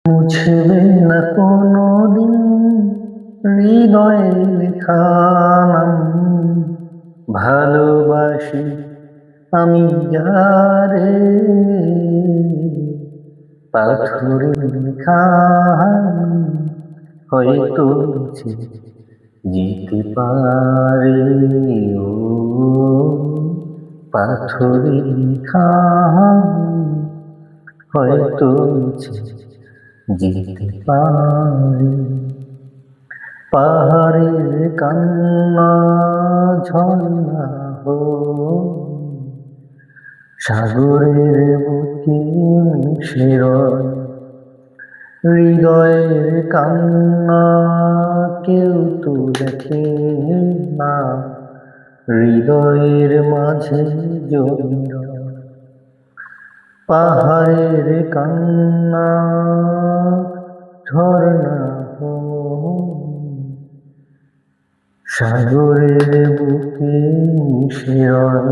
মুছবে না কোনোদিন হৃদয়ে লেখা নাম। ভালোবাসি আমি যারে, পাথরে লেখা হয়তো যেতে পারে। ও পাথরে লেখা হয়তো যেতে পারে। পাহাড়ের কান্না ঝর্ণা হো, সাগরের বুকে মিশে রয়। হৃদয়ের কান্না কেউ তো দেখে না, হৃদয়ের মাঝে জমে রয়। পাহাড়ের কান্না ঝর্ণা হো, সাগরের বুকে মিশে রয়।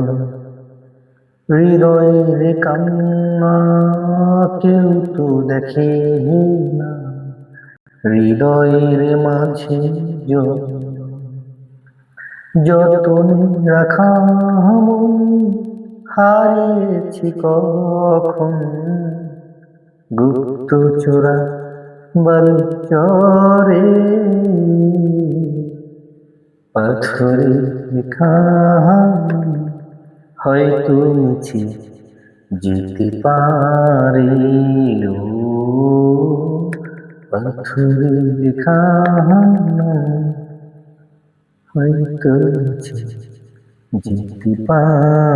হৃদয়ের কান্না কেউ তো দেখে না, হৃদয়ের মাঝে জমে। যতনে রাখা মন হারিয়েছি কখন, গুপ্ত চোরা বালুচরে। পাথরে লেখা হয়তো মুছে যেতে পারে। ও পাথরে লেখা হয়তো মুছে যেতে পারে।